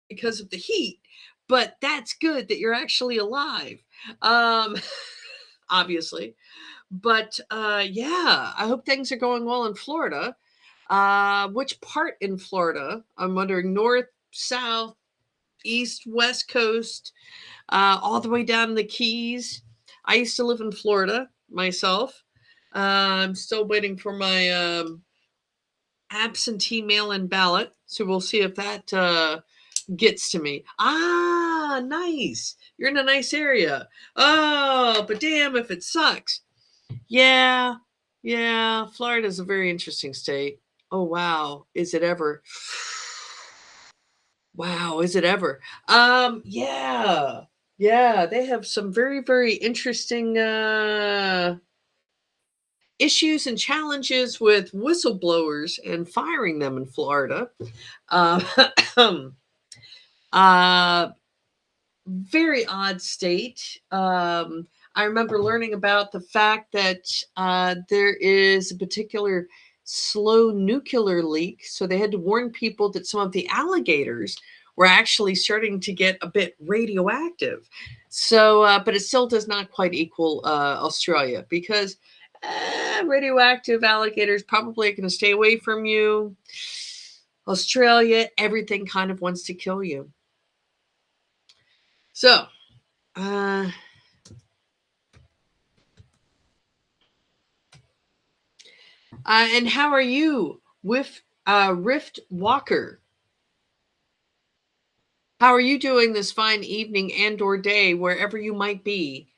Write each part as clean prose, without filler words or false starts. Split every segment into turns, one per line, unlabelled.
because of the heat, but that's good that you're actually alive. Um, obviously. But yeah, I hope things are going well in Florida. Which part in Florida? I'm wondering north, south, east, west coast, all the way down in the Keys. I used to live in Florida myself. I'm still waiting for my absentee mail-in ballot, so we'll see if that gets to me. Ah, nice. You're in a nice area. Oh, but damn if it sucks. Yeah, yeah. Florida's a very interesting state. Oh wow, is it ever? Wow, is it ever? Yeah. Yeah, they have some very, very interesting issues and challenges with whistleblowers and firing them in Florida. Uh, uh, very odd state. I remember learning about the fact that there is a particular slow nuclear leak. So they had to warn people that some of the alligators were actually starting to get a bit radioactive. So, but it still does not quite equal Australia because radioactive alligators probably going to stay away from you. Australia, everything kind of wants to kill you. So, uh, and how are you with Rift Walker? How are you doing this fine evening and or day wherever you might be?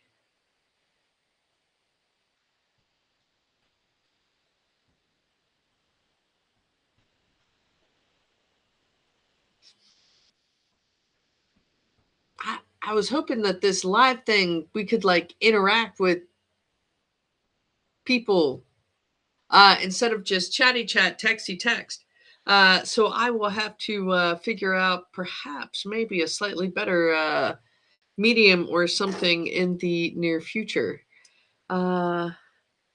I was hoping that this live thing we could like interact with people instead of just chatty chat, texty text. So I will have to figure out perhaps maybe a slightly better medium or something in the near future. Uh,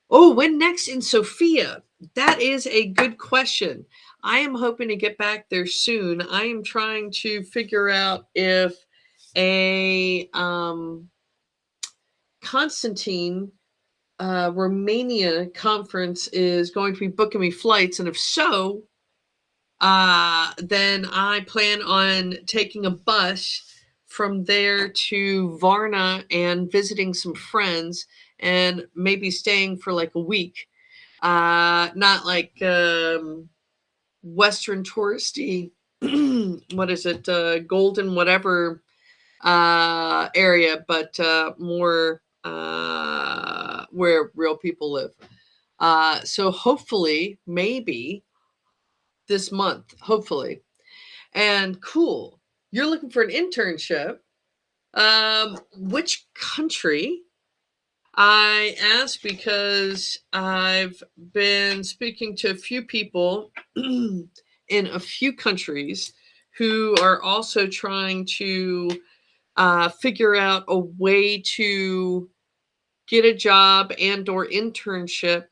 Oh, when next in Sofia? That is a good question. I am hoping to get back there soon. I am trying to figure out if a Constantine Romania conference is going to be booking me flights, and if so, then I plan on taking a bus from there to Varna and visiting some friends and maybe staying for like a week. Not like Western touristy, what is it, Golden whatever area, but more where real people live. So hopefully, maybe this month, hopefully. And cool. You're looking for an internship. Which country? I ask because I've been speaking to a few people in a few countries who are also trying to figure out a way to get a job and or internship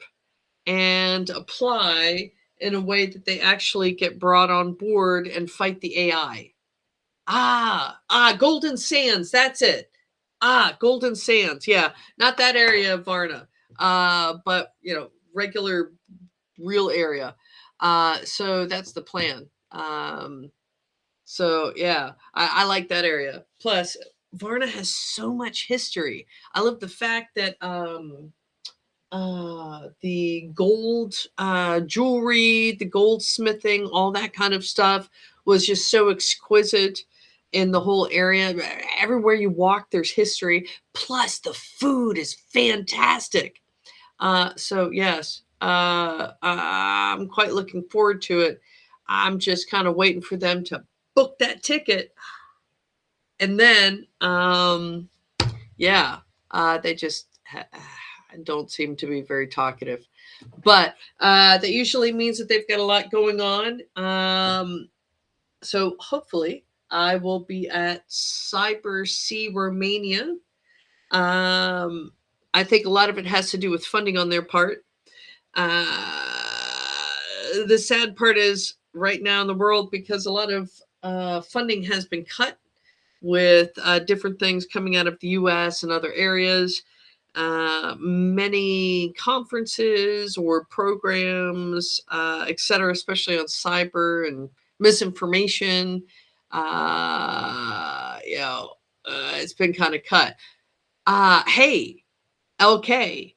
and apply in a way that they actually get brought on board and fight the AI. Golden Sands. That's it. Golden Sands. Yeah, not that area of Varna, but regular, real area. So that's the plan. So yeah, I like that area. Plus, Varna has so much history. I love the fact that the gold jewelry, the goldsmithing, all that kind of stuff was just so exquisite in the whole area. Everywhere you walk, there's history. Plus, the food is fantastic. So, yes, I'm quite looking forward to it. I'm just kind of waiting for them to book that ticket. And then, yeah, they just don't seem to be very talkative. But that usually means that they've got a lot going on. So hopefully, I will be at Cyber C Romania. I think a lot of it has to do with funding on their part. The sad part is right now in the world, because a lot of funding has been cut with different things coming out of the US and other areas. Many conferences or programs, etc., especially on cyber and misinformation, you know, it's been kind of cut. Hey, LK,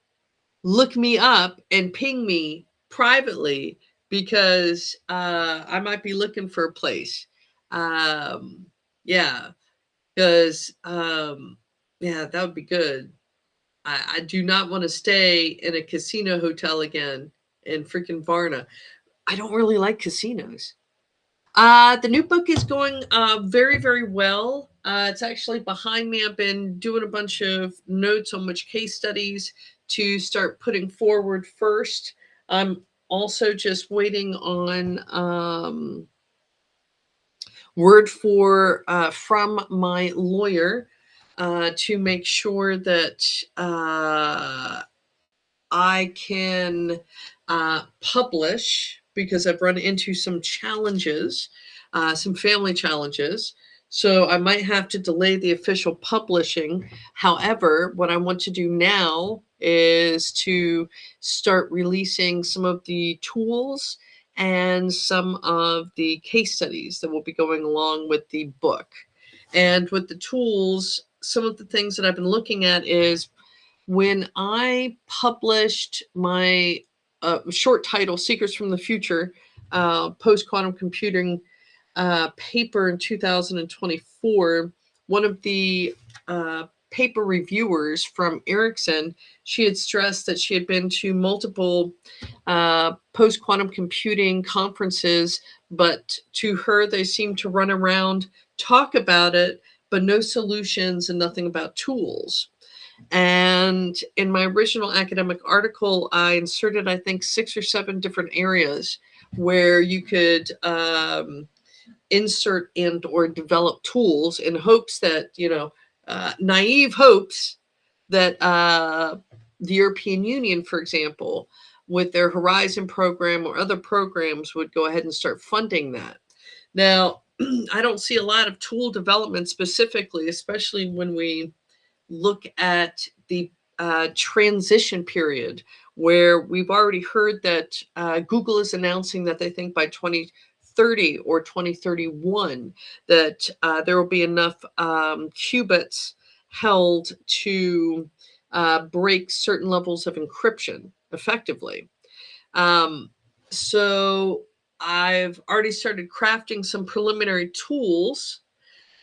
look me up and ping me privately because I might be looking for a place. Um, yeah, because yeah, that would be good. I do not want to stay in a casino hotel again in freaking Varna. I don't really like casinos. The new book is going very, very well. It's actually behind me. I've been doing a bunch of notes on which case studies to start putting forward first. I'm also just waiting on word from my lawyer to make sure that I can publish, because I've run into some challenges, some family challenges. So I might have to delay the official publishing. However, what I want to do now is to start releasing some of the tools and some of the case studies that will be going along with the book. And with the tools, some of the things that I've been looking at is when I published my short title, Secrets from the Future, post quantum computing paper in 2024, one of the paper reviewers from Ericsson, she had stressed that she had been to multiple post quantum computing conferences, but to her, they seemed to run around, talk about it, but no solutions and nothing about tools. And in my original academic article, I inserted, I think, 6 or 7 different areas where you could insert and or develop tools in hopes that, naive hopes that the European Union, for example, with their Horizon program or other programs would go ahead and start funding that. Now, I don't see a lot of tool development specifically, especially when we look at the transition period, where we've already heard that Google is announcing that they think by 2030 or 2031 that there will be enough qubits held to break certain levels of encryption effectively. So I've already started crafting some preliminary tools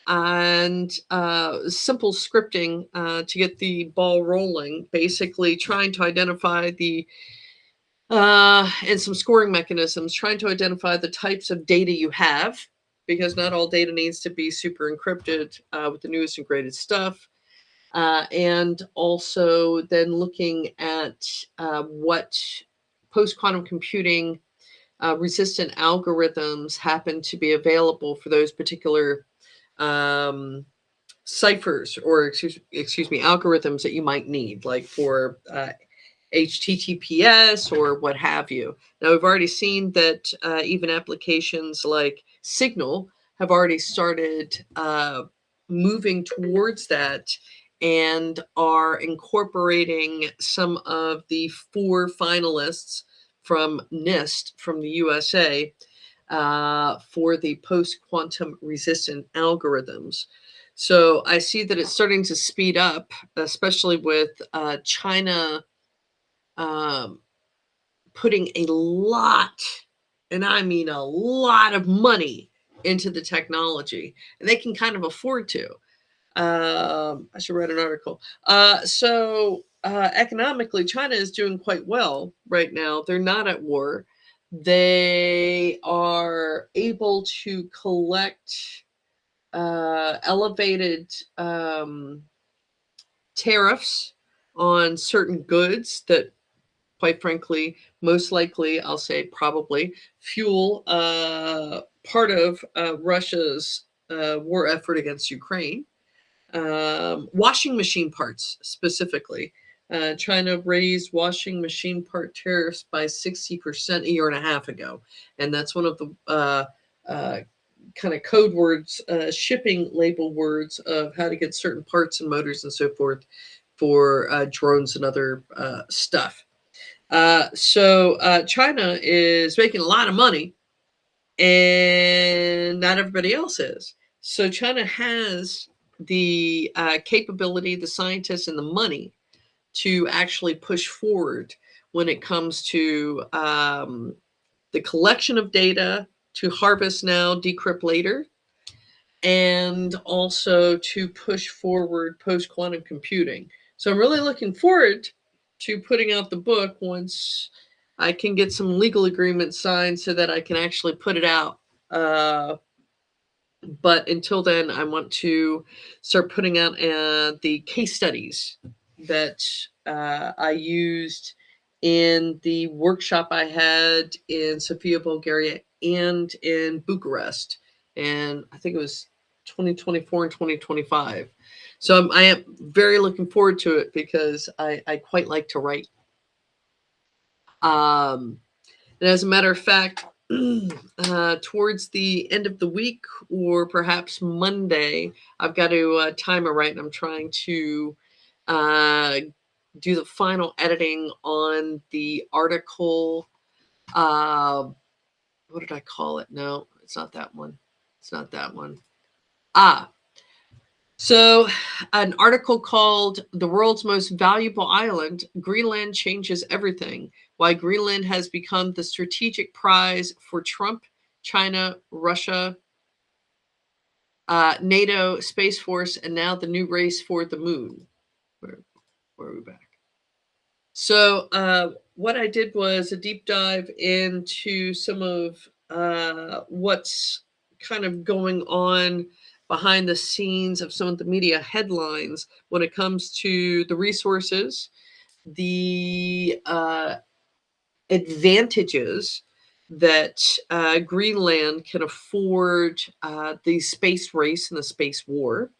and simple scripting to get the ball rolling, basically trying to identify the and some scoring mechanisms, trying to identify the types of data you have, because not all data needs to be super encrypted with the newest and greatest stuff. And also then looking at what post-quantum computing resistant algorithms happen to be available for those particular ciphers, or excuse me, algorithms that you might need, like for HTTPS or what have you. Now, we've already seen that even applications like Signal have already started moving towards that and are incorporating some of the 4 finalists from NIST from the USA for the post-quantum resistant algorithms. So I see that it's starting to speed up, especially with China putting a lot, and I mean a lot of money into the technology, and they can kind of afford to. I should write an article. Economically, China is doing quite well right now. They're not at war. They are able to collect elevated tariffs on certain goods that, quite frankly, most likely, I'll say probably, fuel part of Russia's war effort against Ukraine. Washing machine parts specifically. China raised washing machine part tariffs by 60% a year and a half ago. And that's one of the kind of code words, shipping label words of how to get certain parts and motors and so forth for drones and other stuff. So China is making a lot of money, and not everybody else is. So China has the capability, the scientists, and the money to actually push forward when it comes to the collection of data to harvest now, decrypt later, and also to push forward post quantum computing. So I'm really looking forward to putting out the book once I can get some legal agreements signed so that I can actually put it out. But until then, I want to start putting out the case studies that I used in the workshop I had in Sofia, Bulgaria, and in Bucharest. And I think it was 2024 and 2025. So I am very looking forward to it because I quite like to write. And as a matter of fact, towards the end of the week or perhaps Monday, I've got to time it right, and I'm trying to uh, do the final editing on the article. What did I call it? No, it's not that one. It's not that one. So an article called "The World's Most Valuable Island, Greenland Changes Everything: Why Greenland Has Become the Strategic Prize for Trump, China, Russia, NATO, Space Force, and now the new race for the moon." Where are we back? So what I did was a deep dive into some of what's kind of going on behind the scenes of some of the media headlines when it comes to the resources, the advantages that Greenland can afford the space race and the space war.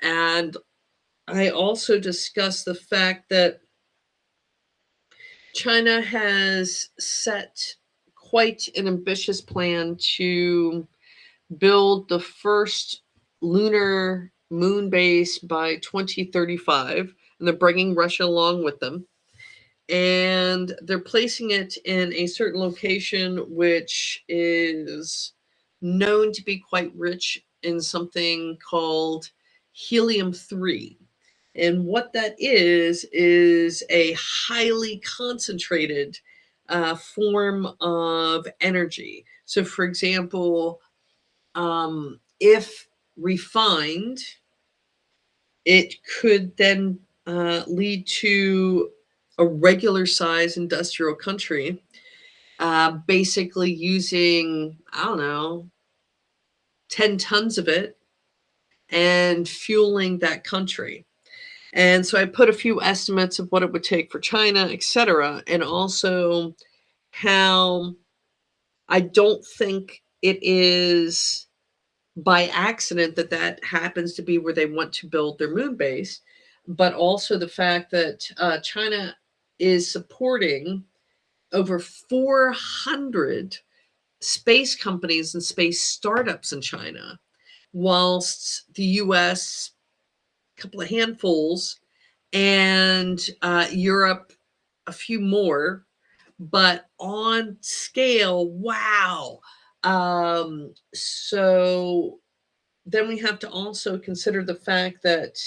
And I also discussed the fact that China has set quite an ambitious plan to build the first lunar moon base by 2035, and they're bringing Russia along with them. And they're placing it in a certain location which is known to be quite rich in something called helium 3. And what that is a highly concentrated form of energy. So, for example, if refined, it could then lead to a regular size industrial country, basically using, I don't know, 10 tons of it and fueling that country. And so I put a few estimates of what it would take for China, et cetera, and also how I don't think it is by accident that that happens to be where they want to build their moon base, but also the fact that China is supporting over 400 space companies and space startups in China, whilst the US, a couple of handfuls, and Europe, a few more, but on scale, wow. So then we have to also consider the fact that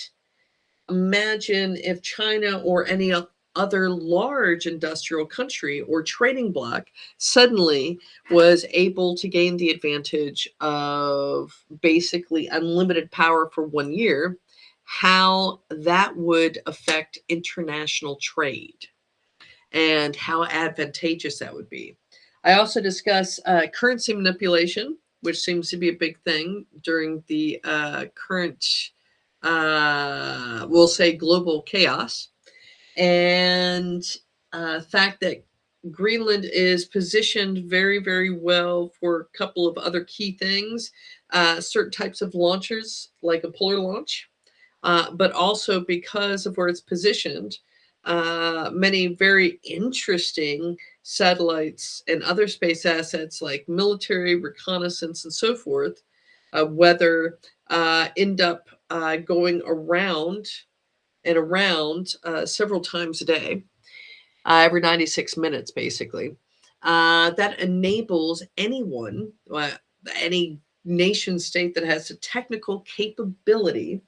imagine if China or any other large industrial country or trading bloc suddenly was able to gain the advantage of basically unlimited power for 1 year, how that would affect international trade and how advantageous that would be. I also discuss currency manipulation, which seems to be a big thing during the current, we'll say, global chaos, and fact that Greenland is positioned very, very well for a couple of other key things, certain types of launchers, like a polar launch, but also because of where it's positioned, many very interesting satellites and other space assets like military reconnaissance and so forth, weather, end up going around and around several times a day, every 96 minutes, basically. That enables anyone, any nation state that has the technical capability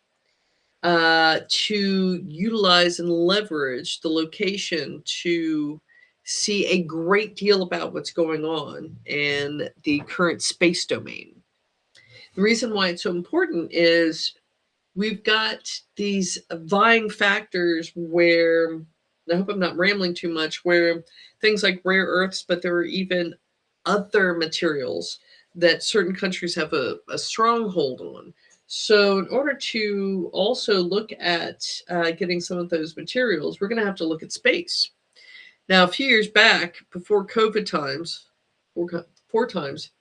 to utilize and leverage the location to see a great deal about what's going on in the current space domain. The reason why it's so important is we've got these vying factors where, I hope I'm not rambling too much, where things like rare earths, but there are even other materials that certain countries have a stronghold on. So, in order to also look at getting some of those materials, we're going to have to look at space. Now, a few years back, before COVID times, four times,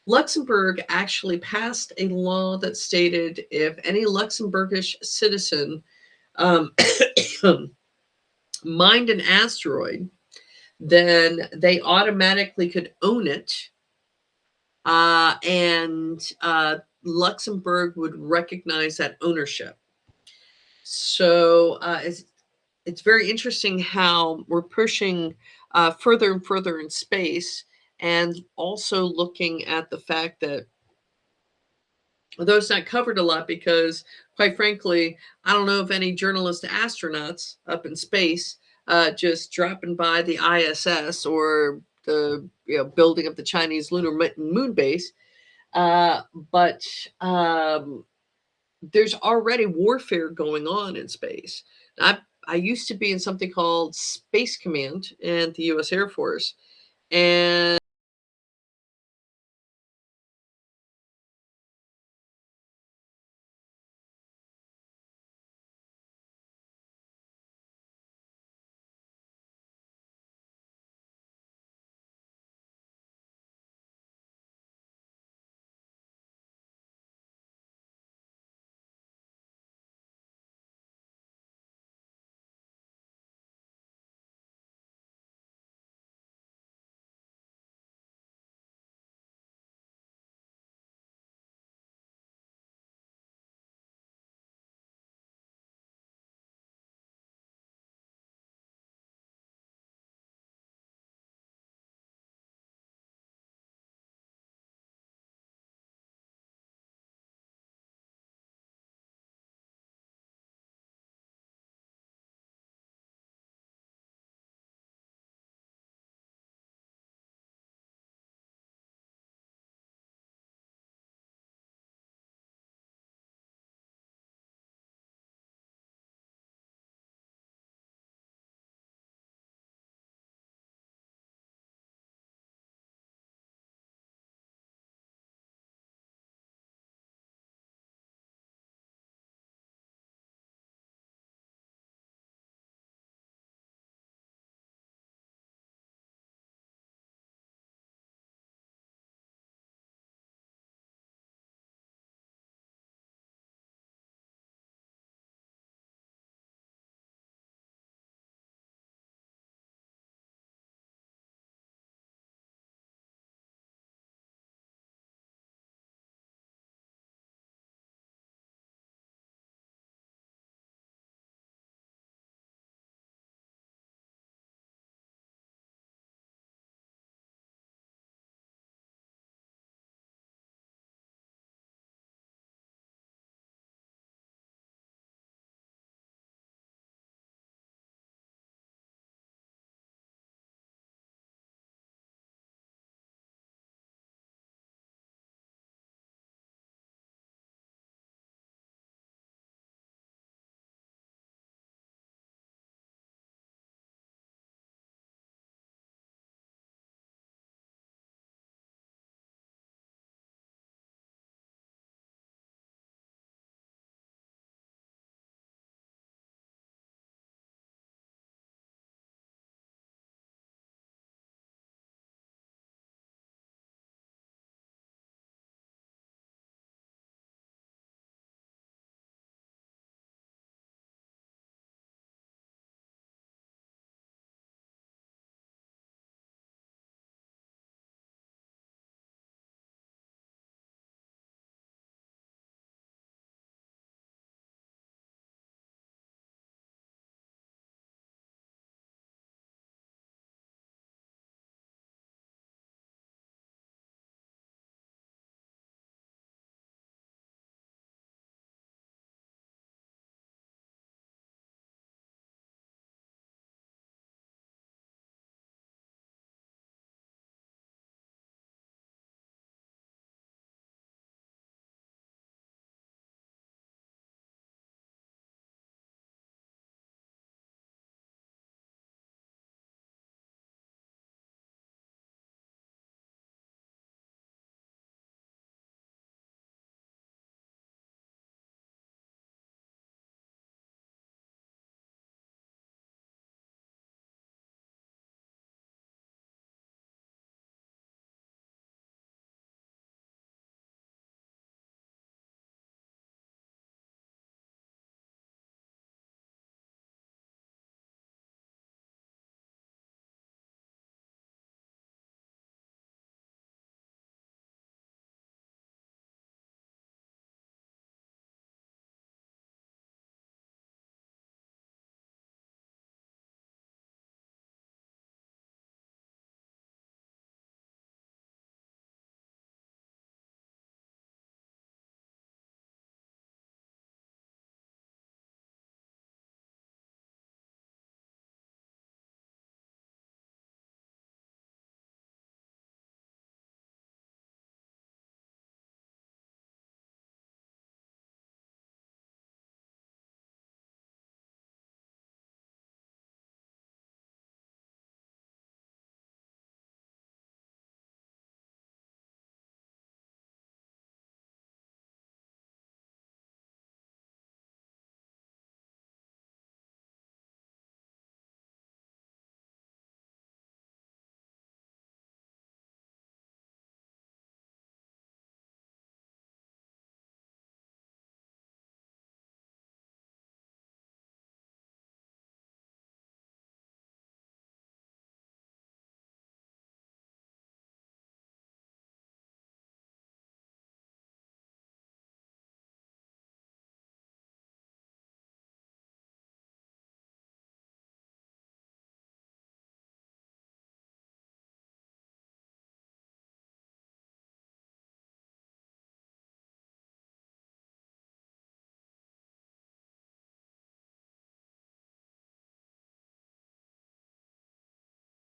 Luxembourg actually passed a law that stated if any Luxembourgish citizen um, mined an asteroid, then they automatically could own it, and Luxembourg would recognize that ownership. So it's very interesting how we're pushing further and further in space, and also looking at the fact that, although it's not covered a lot because, quite frankly, I don't know of any journalist astronauts up in space just dropping by the ISS or the building of the Chinese lunar moon base. Uh, but there's already warfare going on in space. I used to be in something called Space Command in the U.S. Air Force, and